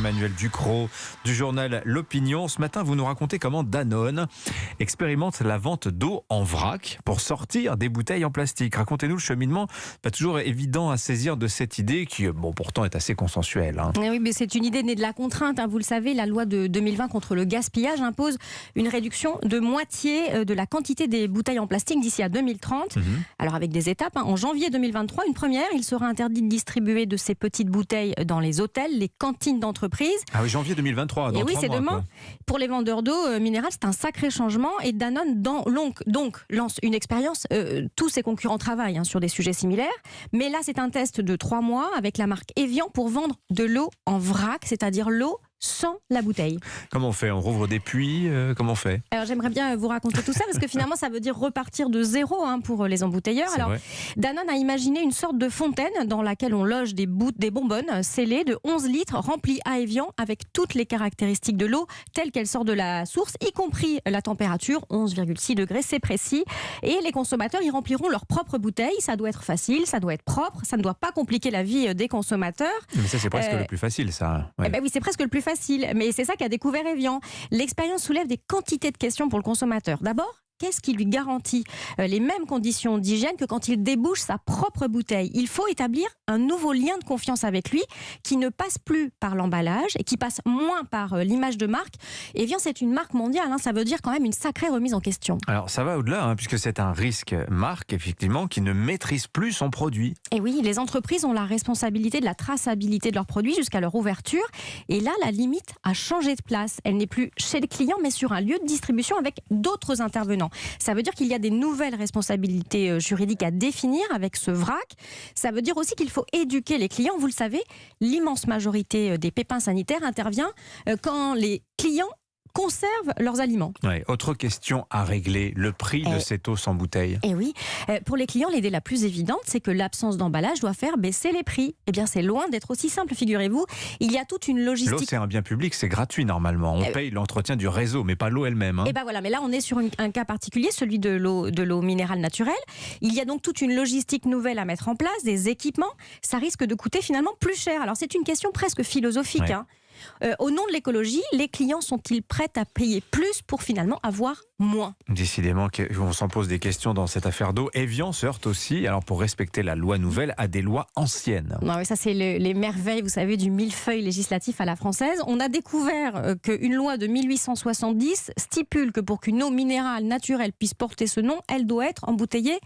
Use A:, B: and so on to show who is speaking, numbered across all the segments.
A: Emmanuel Ducrot du journal L'Opinion. Ce matin, vous nous racontez comment Danone expérimente la vente d'eau en vrac pour sortir des bouteilles en plastique. Racontez-nous le cheminement, pas toujours évident à saisir de cette idée qui, pourtant est assez consensuelle.
B: Oui, mais c'est une idée née de la contrainte. Vous le savez, la loi de 2020 contre le gaspillage impose une réduction de moitié de la quantité des bouteilles en plastique d'ici à 2030. Alors avec des étapes, en janvier 2023, une première, il sera interdit de distribuer de ces petites bouteilles dans les hôtels, les cantines d'entreprise.
A: Ah oui, janvier 2023, dans 3 mois.
B: C'est demain. Quoi. Pour les vendeurs d'eau minérale, c'est un sacré changement. Et Danone donc lance une expérience. Tous ses concurrents travaillent sur des sujets similaires. Mais là, c'est un test de 3 mois avec la marque Evian pour vendre de l'eau en vrac, c'est-à-dire l'eau sans la bouteille.
A: Comment on fait ? On rouvre des puits ? Comment on fait ?
B: Alors j'aimerais bien vous raconter tout ça parce que finalement ça veut dire repartir de zéro pour les embouteilleurs. Alors Danone a imaginé une sorte de fontaine dans laquelle on loge des bonbonnes scellées de 11 litres remplies à Evian avec toutes les caractéristiques de l'eau telle qu'elle sort de la source, y compris la température, 11,6 degrés, c'est précis. Et les consommateurs y rempliront leurs propres bouteilles. Ça doit être facile, ça doit être propre, ça ne doit pas compliquer la vie des consommateurs.
A: Mais ça c'est presque le plus facile ça. Ouais.
B: Oui, c'est presque le plus facile, mais c'est ça qu'a découvert Evian. L'expérience soulève des quantités de questions pour le consommateur. D'abord, qu'est-ce qui lui garantit les mêmes conditions d'hygiène que quand il débouche sa propre bouteille ? Il faut établir un nouveau lien de confiance avec lui qui ne passe plus par l'emballage et qui passe moins par l'image de marque. Evian, c'est une marque mondiale, ça veut dire quand même une sacrée remise en question.
A: Alors ça va au-delà, puisque c'est un risque marque, effectivement, qui ne maîtrise plus son produit.
B: Et oui, les entreprises ont la responsabilité de la traçabilité de leurs produits jusqu'à leur ouverture. Et là, la limite a changé de place. Elle n'est plus chez le client, mais sur un lieu de distribution avec d'autres intervenants. Ça veut dire qu'il y a des nouvelles responsabilités juridiques à définir avec ce vrac. Ça veut dire aussi qu'il faut éduquer les clients. Vous le savez, l'immense majorité des pépins sanitaires intervient quand les clients conservent leurs aliments.
A: Ouais, autre question à régler, le prix de cette eau sans bouteille.
B: Et oui, pour les clients, l'idée la plus évidente, c'est que l'absence d'emballage doit faire baisser les prix. Eh bien, c'est loin d'être aussi simple, figurez-vous. Il y a toute une logistique.
A: L'eau, c'est un bien public, c'est gratuit normalement. On paye l'entretien du réseau, mais pas l'eau elle-même.
B: Et voilà, mais là, on est sur un cas particulier, celui de l'eau minérale naturelle. Il y a donc toute une logistique nouvelle à mettre en place, des équipements. Ça risque de coûter finalement plus cher. Alors, c'est une question presque philosophique. Au nom de l'écologie, les clients sont-ils prêts à payer plus pour finalement avoir moins ?
A: Décidément, on s'en pose des questions dans cette affaire d'eau. Evian se heurte aussi, alors pour respecter la loi nouvelle, à des lois anciennes.
B: Non, ça c'est les merveilles, vous savez, du millefeuille législatif à la française. On a découvert qu'une loi de 1870 stipule que pour qu'une eau minérale naturelle puisse porter ce nom, elle doit être embouteillée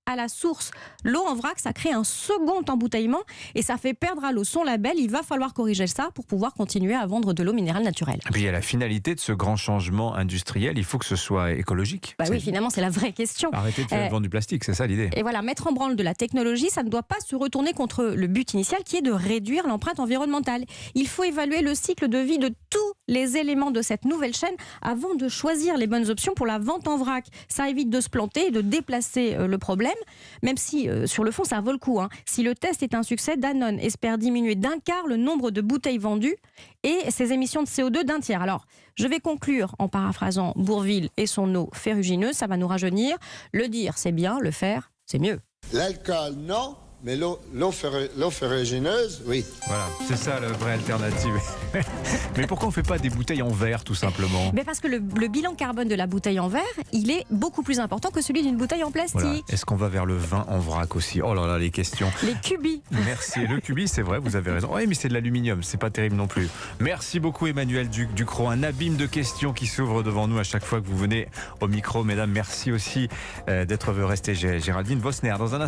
B: à la source. L'eau en vrac, ça crée un second embouteillement et ça fait perdre à l'eau son label. Il va falloir corriger ça pour pouvoir continuer à vendre de l'eau minérale naturelle.
A: Et puis il y a la finalité de ce grand changement industriel. Il faut que ce soit écologique.
B: Oui, finalement, c'est la vraie question.
A: Arrêter de vendre du plastique, c'est ça l'idée.
B: Et voilà, mettre en branle de la technologie, ça ne doit pas se retourner contre le but initial qui est de réduire l'empreinte environnementale. Il faut évaluer le cycle de vie de tous les éléments de cette nouvelle chaîne avant de choisir les bonnes options pour la vente en vrac. Ça évite de se planter et de déplacer le problème. Même si, sur le fond, ça vaut le coup. Si le test est un succès, Danone espère diminuer d'1 quart le nombre de bouteilles vendues et ses émissions de CO2 d'1 tiers. Alors, je vais conclure en paraphrasant Bourvil et son eau ferrugineuse. Ça va nous rajeunir. Le dire, c'est bien. Le faire, c'est mieux.
C: L'alcool, non. Mais l'eau ferrugineuse, oui.
A: Voilà, c'est ça la vraie alternative. Mais pourquoi on ne fait pas des bouteilles en verre, tout simplement ?
B: Mais parce que le bilan carbone de la bouteille en verre, il est beaucoup plus important que celui d'une bouteille en plastique.
A: Voilà. Est-ce qu'on va vers le vin en vrac aussi ? Oh là là, les questions.
B: Les cubis.
A: Merci. Le cubi, c'est vrai, vous avez raison. Oui, mais c'est de l'aluminium, c'est pas terrible non plus. Merci beaucoup Emmanuel Ducrot. Un abîme de questions qui s'ouvre devant nous à chaque fois que vous venez au micro. Mesdames, merci aussi d'être restées. Géraldine Vosner. Dans un instant,